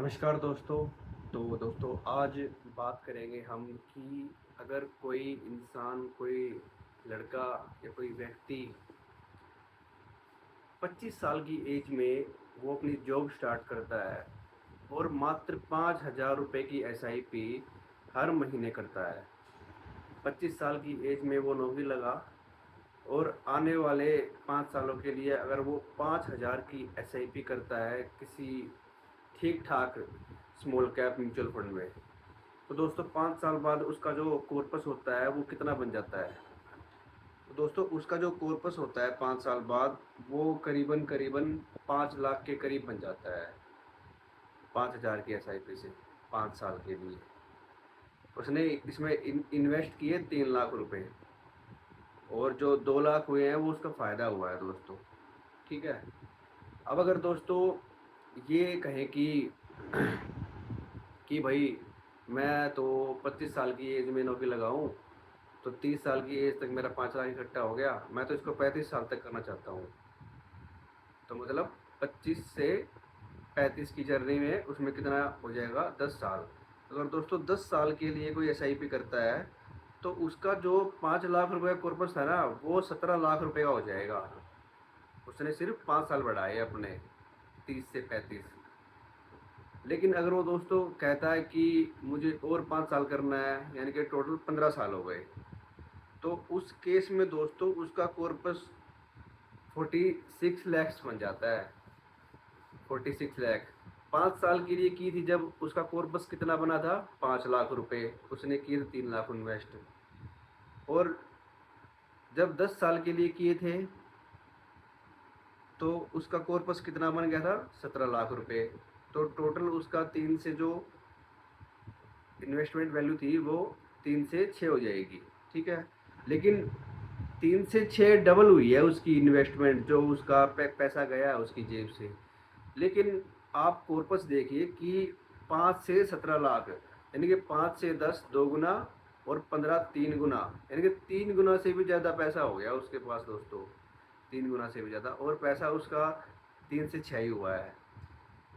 नमस्कार दोस्तों। तो दोस्तों आज बात करेंगे हम कि अगर कोई इंसान, कोई लड़का या कोई व्यक्ति 25 साल की एज में वो अपनी जॉब स्टार्ट करता है और मात्र 5,000 रुपये की एसआईपी हर महीने करता है। 25 साल की एज में वो नौकरी लगा और आने वाले 5 सालों के लिए अगर वो 5,000 की एसआईपी करता है किसी ठीक ठाक स्मॉल कैप म्यूचुअल फंड में, तो दोस्तों 5 साल बाद उसका जो कॉर्पस होता है वो कितना बन जाता है। तो दोस्तों उसका जो कॉर्पस होता है 5 साल बाद वो करीबन करीबन 5 लाख के करीब बन जाता है। 5,000 की एसआईपी से 5 साल के लिए उसने इसमें इन्वेस्ट किए 3 लाख रुपए, और जो 2 लाख हुए हैं वो उसका फ़ायदा हुआ है दोस्तों। ठीक है। अब अगर दोस्तों ये कहें कि भाई मैं तो 25 साल की एज में नौकरी लगाऊं, तो 30 साल की एज तक मेरा 5 लाख इकट्ठा हो गया, मैं तो इसको 35 साल तक करना चाहता हूँ। तो मतलब 25 से 35 की जर्नी में उसमें कितना हो जाएगा, 10 साल। अगर दोस्तों 10 साल के लिए कोई एसआईपी करता है तो उसका जो 5 लाख रुपये कॉर्पस था ना वो 17 लाख रुपये का हो जाएगा। उसने सिर्फ 5 साल बढ़ाए अपने, 30 से 35। लेकिन अगर वो दोस्तों कहता है कि मुझे और 5 साल करना है, यानी कि टोटल 15 साल हो गए, तो उस केस में दोस्तों उसका कॉर्पस 46 लैक्स बन जाता है। 46 लैख 5 साल के लिए की थी, जब उसका कॉर्पस कितना बना था, 5 लाख रुपए। उसने किए थे 3 लाख इन्वेस्ट, और जब 10 साल के लिए किए थे तो उसका कॉर्पस कितना बन गया था, 17 लाख रुपए। तो टोटल उसका 3 से जो इन्वेस्टमेंट वैल्यू थी वो 3 से 6 हो जाएगी। ठीक है। लेकिन 3 से 6 डबल हुई है उसकी इन्वेस्टमेंट, जो उसका पैसा गया है उसकी जेब से। लेकिन आप कॉर्पस देखिए कि 5 से 17 लाख, यानी कि 5 से 10 दो गुना, और 15 3 गुना, यानी कि 3 गुना से भी ज़्यादा पैसा हो गया उसके पास दोस्तों। 3 गुना से भी ज़्यादा, और पैसा उसका 3 से 6 ही हुआ है।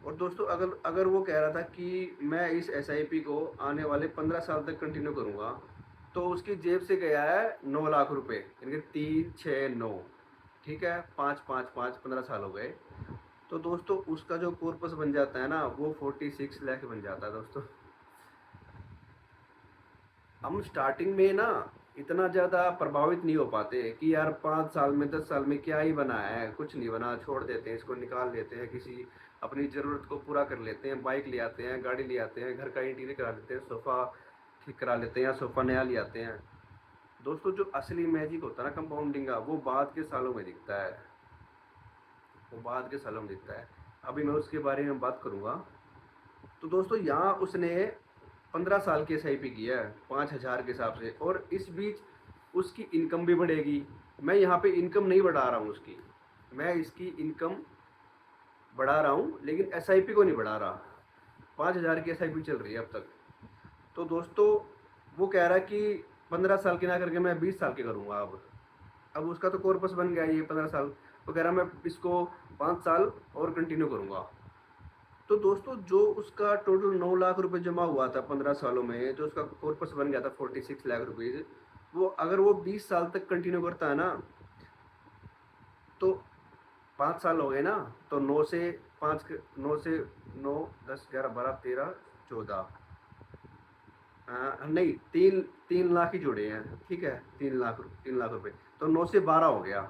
और दोस्तों अगर अगर वो कह रहा था कि मैं इस एसआईपी को आने वाले 15 साल तक कंटिन्यू करूँगा, तो उसकी जेब से गया है 9 लाख रुपए, यानी कि 3 6 9। ठीक है। 5 5 5 15 साल हो गए। तो दोस्तों उसका जो कॉर्पस बन जाता है ना वो 46 लाख बन जाता है दोस्तों। हम स्टार्टिंग में ना इतना ज़्यादा प्रभावित नहीं हो पाते कि यार 5 साल में 10 साल में क्या ही बना है, कुछ नहीं बना, छोड़ देते हैं, इसको निकाल लेते हैं, किसी अपनी ज़रूरत को पूरा कर लेते हैं, बाइक ले आते हैं, गाड़ी ले आते हैं, घर का इंटीरियर करा लेते हैं, सोफ़ा ठीक करा लेते हैं या सोफ़ा नया ले आते हैं। दोस्तों जो असली मैजिक होता है ना कंपाउंडिंग का, वो बाद के सालों में दिखता है। वो बाद के सालों में दिखता है। अभी मैं उसके बारे में बात करूँगा। तो दोस्तों यहाँ उसने 15 साल की एसआईपी किया है 5,000 के हिसाब से, और इस बीच उसकी इनकम भी बढ़ेगी। मैं यहाँ पे इनकम नहीं बढ़ा रहा हूँ उसकी, मैं इसकी इनकम बढ़ा रहा हूँ, लेकिन एसआईपी को नहीं बढ़ा रहा। 5,000 की एसआईपी चल रही है अब तक। तो दोस्तों वो कह रहा है कि 15 साल की ना करके मैं 20 साल के करूँगा। अब उसका तो कॉर्पस बन गया ये 15 साल, तो कह रहा मैं इसको 5 साल और कंटिन्यू करूँगा। तो दोस्तों जो उसका टोटल 9 लाख रुपए जमा हुआ था 15 सालों में, जो उसका कॉर्पस बन गया था 46 लाख रुपीज़, वो अगर वो 20 साल तक कंटिन्यू करता है ना, तो 5 साल हो गए ना, तो 9 से 5 9 से 9 10 11 12 13 14, नहीं, 3 3 लाख ही जुड़े हैं। ठीक है। 3 लाख रुपए, तो 9 से 12 हो गया,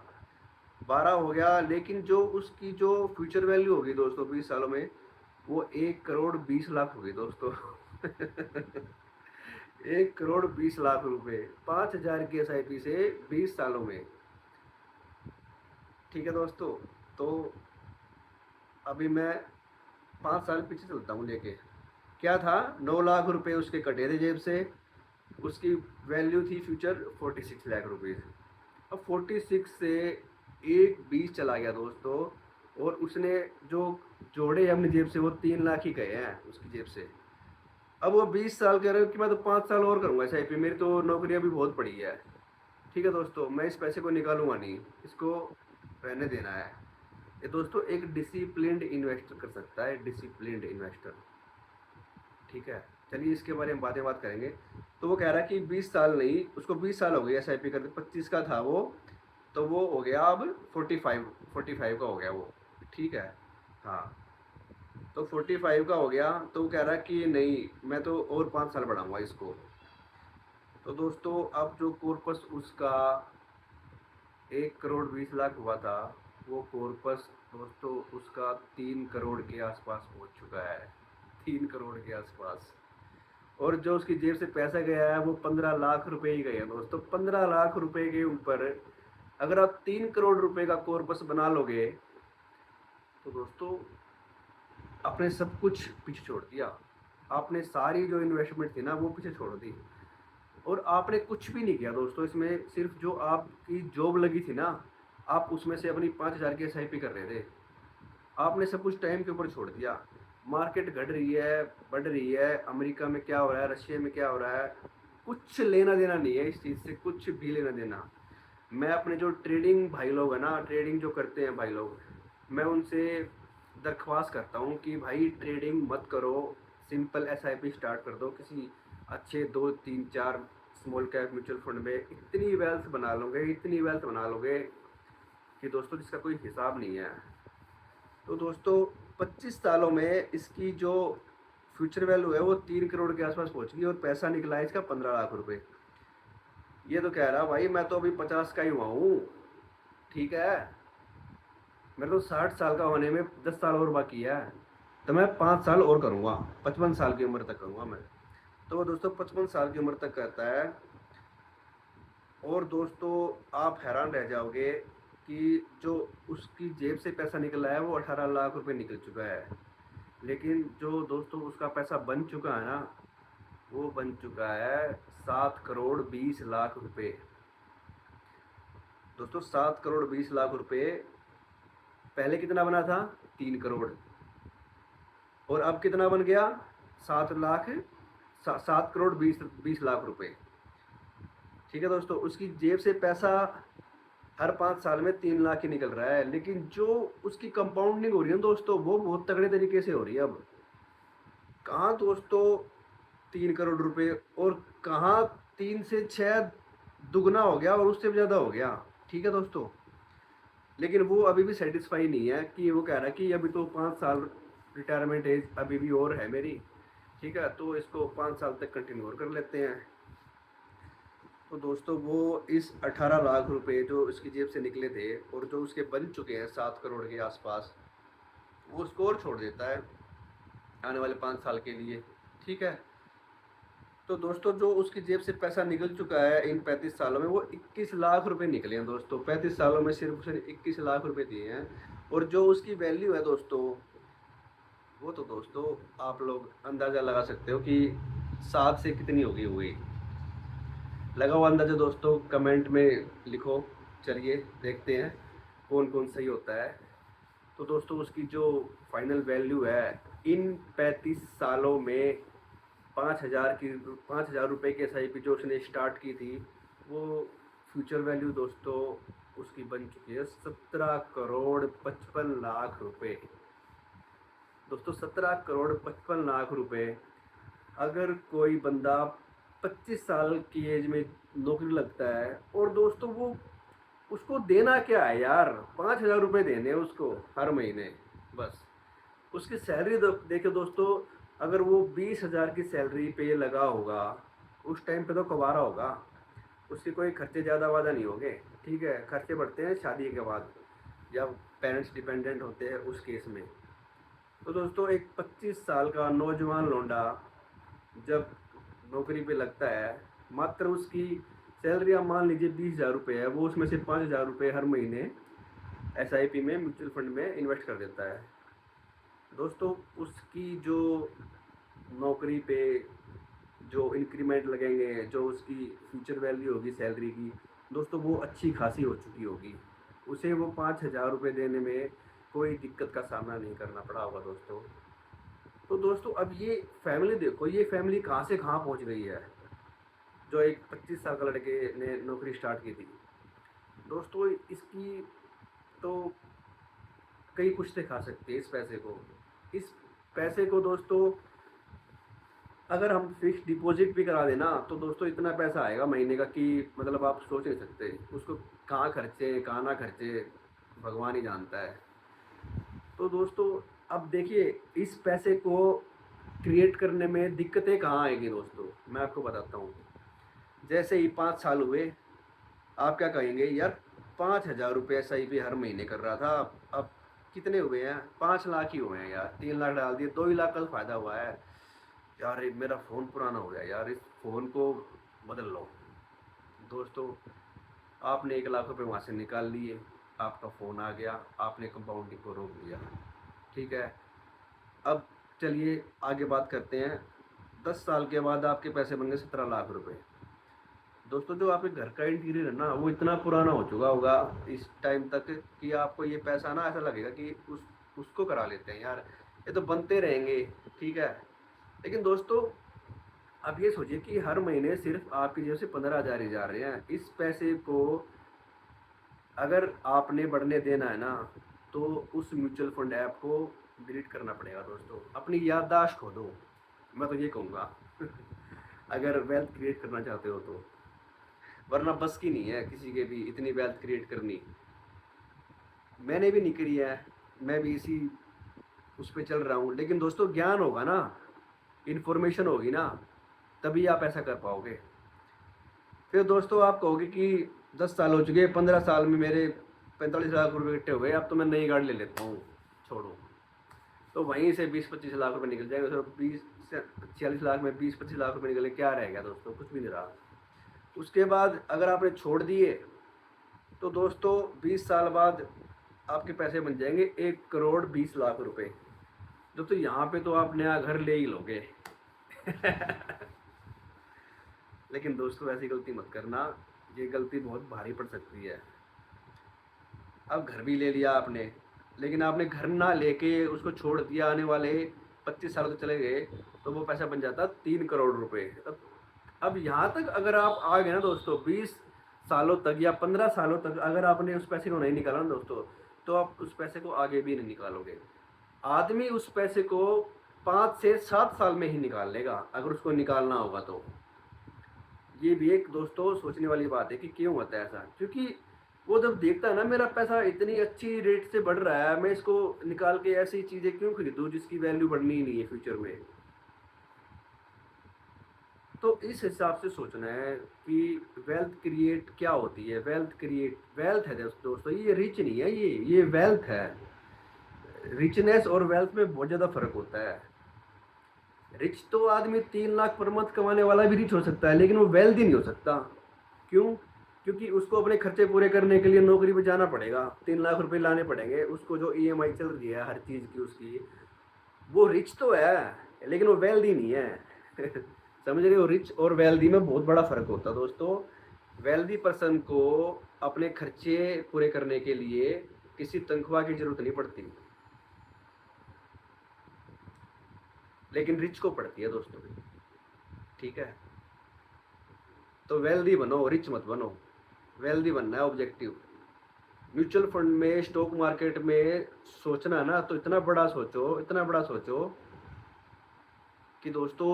12 हो गया। लेकिन जो उसकी जो फ्यूचर वैल्यू होगी दोस्तों 20 सालों में, वो 1,20,20,00,000 हो गई दोस्तों। 1,20,20,00,000 रुपए 5,000 की एसआईपी से 20 सालों में। ठीक है दोस्तों। तो अभी मैं 5 साल पीछे चलता हूँ लेके। क्या था, 9 लाख रुपए उसके कटे थे जेब से, उसकी वैल्यू थी फ्यूचर 46 लाख रुपीज़। अब 46 से 1,20 चला गया दोस्तों, और उसने जो जोड़े अपनी जेब से वो 3 लाख ही गए हैं उसकी जेब से। अब वो 20 साल कह रहे हो कि मैं तो 5 साल और करूँगा एसआईपी, मेरी तो नौकरी अभी बहुत पड़ी है। ठीक है दोस्तों, मैं इस पैसे को निकालूंगा नहीं, इसको रहने देना है। ये दोस्तों एक डिसिप्लिन्ड इन्वेस्टर कर सकता है, डिसिप्लिन्ड इन्वेस्टर। ठीक है, चलिए इसके बारे में बात करेंगे। तो वो कह रहा है कि 20 साल नहीं, उसको 20 साल हो गए एसआईपी करते, 25 का था वो, तो वो हो गया अब 45 का हो गया वो, ठीक है। हाँ, तो 45 का हो गया, तो वो कह रहा है कि नहीं, मैं तो और 5 साल बढ़ाऊंगा इसको। तो दोस्तों अब जो कॉर्पस उसका 1 करोड़ 20 लाख हुआ था, वो कॉर्पस दोस्तों उसका 3 करोड़ के आसपास पहुंच चुका है, 3 करोड़ के आसपास। और जो उसकी जेब से पैसा गया है वो 15 लाख रुपए ही गए हैं दोस्तों। 15 लाख रुपए के ऊपर अगर आप 3 करोड़ रुपए का कॉर्पस बना लोगे, तो दोस्तों आपने सब कुछ पीछे छोड़ दिया। आपने सारी जो इन्वेस्टमेंट थी ना वो पीछे छोड़ दी, और आपने कुछ भी नहीं किया दोस्तों इसमें। सिर्फ जो आपकी जॉब लगी थी ना, आप उसमें से अपनी 5,000 की एसआईपी कर रहे थे, आपने सब कुछ टाइम के ऊपर छोड़ दिया। मार्केट घट रही है, बढ़ रही है, अमेरिका में क्या हो रहा है, रशिया में क्या हो रहा है, कुछ लेना देना नहीं है इस चीज़ से, कुछ भी लेना देना। मैं अपने जो ट्रेडिंग भाई लोग हैं ना, ट्रेडिंग जो करते हैं भाई लोग, मैं उनसे दरख्वास्त करता हूँ कि भाई ट्रेडिंग मत करो, सिंपल एसआईपी स्टार्ट कर दो किसी अच्छे 2 3 4 स्मॉल कैप म्यूचुअल फंड में। इतनी वेल्थ बना लोगे, इतनी वेल्थ बना लोगे कि दोस्तों जिसका कोई हिसाब नहीं है। तो दोस्तों 25 सालों में इसकी जो फ्यूचर वैल्यू है वो 3 करोड़ के आसपास पहुंच गई, और पैसा निकला है इसका 15 लाख रुपए। ये तो कह रहा भाई मैं तो अभी 50 का ही हुआ हूँ, ठीक है, मेरे तो 60 साल का होने में 10 साल और बाकी है, तो मैं 5 साल और करूँगा, 55 साल की उम्र तक करूँगा मैं। तो वो दोस्तों 55 साल की उम्र तक करता है। और दोस्तों आप हैरान रह जाओगे कि जो उसकी जेब से पैसा निकला है वो 18 लाख रुपए निकल चुका है। लेकिन जो दोस्तों उसका पैसा बन चुका है ना, वो बन चुका है 7 करोड़ 20 लाख रुपए। दोस्तों 7 करोड़ 20 लाख रुपए, पहले कितना बना था, 3 करोड़, और अब कितना बन गया, 7 लाख, 7 करोड़ 20 लाख रुपए। ठीक है दोस्तों, उसकी जेब से पैसा हर 5 साल में 3 लाख ही निकल रहा है, लेकिन जो उसकी कंपाउंडिंग हो रही है दोस्तों वो बहुत तगड़े तरीके से हो रही है। अब कहाँ दोस्तों 3 करोड़ रुपए, और कहाँ 3 से 6 दुगना हो गया और उससे भी ज़्यादा हो गया। ठीक है दोस्तों, लेकिन वो अभी भी सेटिस्फाई नहीं है, कि वो कह रहा है कि अभी तो 5 साल रिटायरमेंट एज अभी भी और है मेरी, ठीक है, तो इसको 5 साल तक कंटिन्यू और कर लेते हैं। तो दोस्तों वो इस 18 लाख रुपए जो इसकी जेब से निकले थे और जो उसके बन चुके हैं 7 करोड़ के आसपास, वो स्कोर छोड़ देता है आने वाले 5 साल के लिए। ठीक है, तो दोस्तों जो उसकी जेब से पैसा निकल चुका है इन 35 सालों में, वो 21 लाख रुपए निकले हैं दोस्तों। 35 सालों में सिर्फ उसने 21 लाख रुपए दिए हैं, और जो उसकी वैल्यू है दोस्तों, वो तो दोस्तों आप लोग अंदाज़ा लगा सकते हो कि 7 से कितनी होगी हुई। लगाओ अंदाज़ा दोस्तों, कमेंट में लिखो। चलिए देखते हैं कौन कौन सही होता है। तो दोस्तों उसकी जो फाइनल वैल्यू है इन 35 सालों में, 5,000 की एसआईपी जो उसने स्टार्ट की थी, वो फ्यूचर वैल्यू दोस्तों उसकी बन चुकी है 17 करोड़ 55 लाख रुपए। दोस्तों 17 करोड़ 55 लाख रुपए, अगर कोई बंदा 25 साल की एज में नौकरी लगता है, और दोस्तों वो उसको देना क्या है यार, 5,000 रुपये देने हैं उसको हर महीने बस। उसकी सैलरी देखो दोस्तों, अगर वो 20,000 की सैलरी पे लगा होगा, उस टाइम पे तो कबारा होगा, उसके कोई खर्चे ज़्यादा वादा नहीं होंगे। ठीक है, खर्चे बढ़ते हैं शादी के बाद, जब पेरेंट्स डिपेंडेंट होते हैं उस केस में। तो दोस्तों एक 25 साल का नौजवान लौंडा जब नौकरी पे लगता है, मात्र उसकी सैलरी आप मान लीजिए 20,000 रुपये है, वो उसमें से 5,000 रुपये हर महीने एसआईपी में म्यूचुअल फंड में इन्वेस्ट कर देता है। दोस्तों उसकी जो नौकरी पे जो इंक्रीमेंट लगेंगे, जो उसकी फ्यूचर वैल्यू होगी सैलरी की, दोस्तों वो अच्छी खासी हो चुकी होगी। उसे वो 5,000 रुपये देने में कोई दिक्कत का सामना नहीं करना पड़ा होगा दोस्तों। तो दोस्तों अब ये फैमिली देखो, ये फैमिली कहाँ से कहाँ पहुँच गई है, जो एक 25 साल का लड़के ने नौकरी स्टार्ट की थी। दोस्तों इसकी तो कई कुछ से खा सकते हैं इस पैसे को। इस पैसे को दोस्तों अगर हम फिक्स डिपॉजिट भी करा देना तो दोस्तों इतना पैसा आएगा महीने का कि मतलब आप सोच नहीं सकते उसको, कहाँ खर्चे कहाँ ना खर्चे भगवान ही जानता है। तो दोस्तों अब देखिए, इस पैसे को क्रिएट करने में दिक्कतें कहाँ आएगी दोस्तों, मैं आपको बताता हूँ। जैसे ही 5 साल हुए, आप क्या कहेंगे यार, 5,000 रुपये SIP हर महीने कर रहा था, अब कितने हुए हैं, 5 लाख ही हुए हैं यार, 3 लाख डाल दिए, 2 ही लाख का तो फायदा हुआ है। यार ये मेरा फ़ोन पुराना हो गया यार, इस फ़ोन को बदल लो। दोस्तों आपने 1 लाख रुपए वहाँ से निकाल लिए, आपका फ़ोन आ गया, आपने कंपाउंडिंग को रोक दिया। ठीक है, अब चलिए आगे बात करते हैं। 10 साल के बाद आपके पैसे बन गए 17 लाख रुपए। दोस्तों जो आपके घर का इंटीरियर है ना, वो इतना पुराना हो चुका होगा इस टाइम तक कि आपको ये पैसा ना ऐसा लगेगा कि उसको करा लेते हैं यार, ये तो बनते रहेंगे। ठीक है, लेकिन दोस्तों आप ये सोचिए कि हर महीने सिर्फ आपकी जेब से 15,000 ही जा रहे हैं। इस पैसे को अगर आपने बढ़ने देना है ना, तो उस म्यूचुअल फंड ऐप को डिलीट करना पड़ेगा दोस्तों, अपनी याददाश्त खो दो, मैं तो ये कहूँगा अगर वेल्थ क्रिएट करना चाहते हो तो, वरना बस की नहीं है किसी के भी इतनी वेल्थ क्रिएट करनी। मैंने भी नहीं करी है, मैं भी इसी उस पर चल रहा हूँ, लेकिन दोस्तों ज्ञान होगा ना, इन्फॉर्मेशन होगी ना, तभी आप ऐसा कर पाओगे। फिर दोस्तों आप कहोगे कि 10 साल हो चुके, 15 साल में मेरे 45 लाख रुपए इकट्ठे हो गए, अब तो मैं नई गाड़ी ले लेता हूँ, छोड़ो। तो वहीं से 20-25 लाख रुपए निकल जाएंगे, तो 20 से 46 लाख में 20-25 लाख रुपए निकले, क्या रह गया दोस्तों, कुछ भी नहीं रहा। उसके बाद अगर आपने छोड़ दिए तो दोस्तों 20 साल बाद आपके पैसे बन जाएंगे 1,20,00,000 रुपए। दोस्तों यहाँ पे तो आप नया घर ले ही लोगे लेकिन दोस्तों ऐसी गलती मत करना, ये गलती बहुत भारी पड़ सकती है। अब घर भी ले लिया आपने, लेकिन आपने घर ना लेके उसको छोड़ दिया, आने वाले 25 साल तो चले गए, तो वो पैसा बन जाता 3 करोड़ रुपए। अब यहाँ तक अगर आप आ गए ना दोस्तों, 20 सालों तक या 15 सालों तक अगर आपने उस पैसे को नहीं निकाला ना दोस्तों, तो आप उस पैसे को आगे भी नहीं निकालोगे। आदमी उस पैसे को 5 से 7 साल में ही निकाल लेगा अगर उसको निकालना होगा तो। ये भी एक दोस्तों सोचने वाली बात है कि क्यों होता है ऐसा, क्योंकि वो जब देखता है ना मेरा पैसा इतनी अच्छी रेट से बढ़ रहा है, मैं इसको निकाल के ऐसी चीज़ें क्यों खरीदूं जिसकी वैल्यू बढ़नी ही नहीं है फ्यूचर में। तो इस हिसाब से सोचना है कि वेल्थ क्रिएट क्या होती है। वेल्थ है दोस्तों, ये रिच नहीं है, ये वेल्थ है। रिचनेस और वेल्थ में बहुत ज़्यादा फर्क होता है। रिच तो आदमी 3 लाख पर मंथ कमाने वाला भी रिच हो सकता है, लेकिन वो वेल्दी नहीं हो सकता। क्यों? क्योंकि उसको अपने खर्चे पूरे करने के लिए नौकरी पे जाना पड़ेगा, 3 लाख रुपए लाने पड़ेंगे उसको, जो EMI चल रही है हर चीज़ की उसकी। वो रिच तो है, लेकिन वो वेल्दी नहीं है समझ रहे हो, रिच और वेल्दी में बहुत बड़ा फर्क होता है दोस्तों। वेल्दी पर्सन को अपने खर्चे पूरे करने के लिए किसी तनख्वाह की जरूरत नहीं पड़ती, लेकिन रिच को पड़ती है दोस्तों। ठीक है, तो वेल्दी बनो, रिच मत बनो। वेल्दी बनना है ऑब्जेक्टिव। म्यूचुअल फंड में, स्टॉक मार्केट में सोचना है ना, तो इतना बड़ा सोचो, इतना बड़ा सोचो कि दोस्तों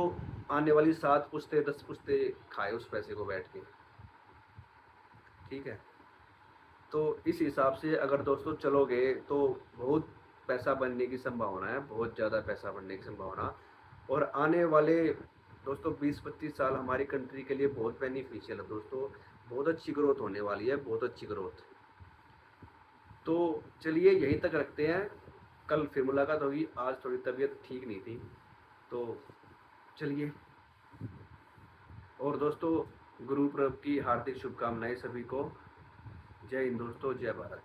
आने वाली 7 पुश्ते 10 पुश्ते खाए उस पैसे को बैठ के। ठीक है, तो इस हिसाब से अगर दोस्तों चलोगे तो बहुत पैसा बनने की संभावना है, बहुत ज़्यादा पैसा बनने की संभावना। और आने वाले दोस्तों 20-25 साल हमारी कंट्री के लिए बहुत बेनिफिशियल है दोस्तों, बहुत अच्छी ग्रोथ होने वाली है, बहुत अच्छी ग्रोथ। तो चलिए यहीं तक रखते हैं, कल फिर मुलाकात होगी। आज थोड़ी तबीयत ठीक नहीं थी, तो चलिए। और दोस्तों गुरु पर्व की हार्दिक शुभकामनाएं सभी को। जय हिंद दोस्तों, जय भारत।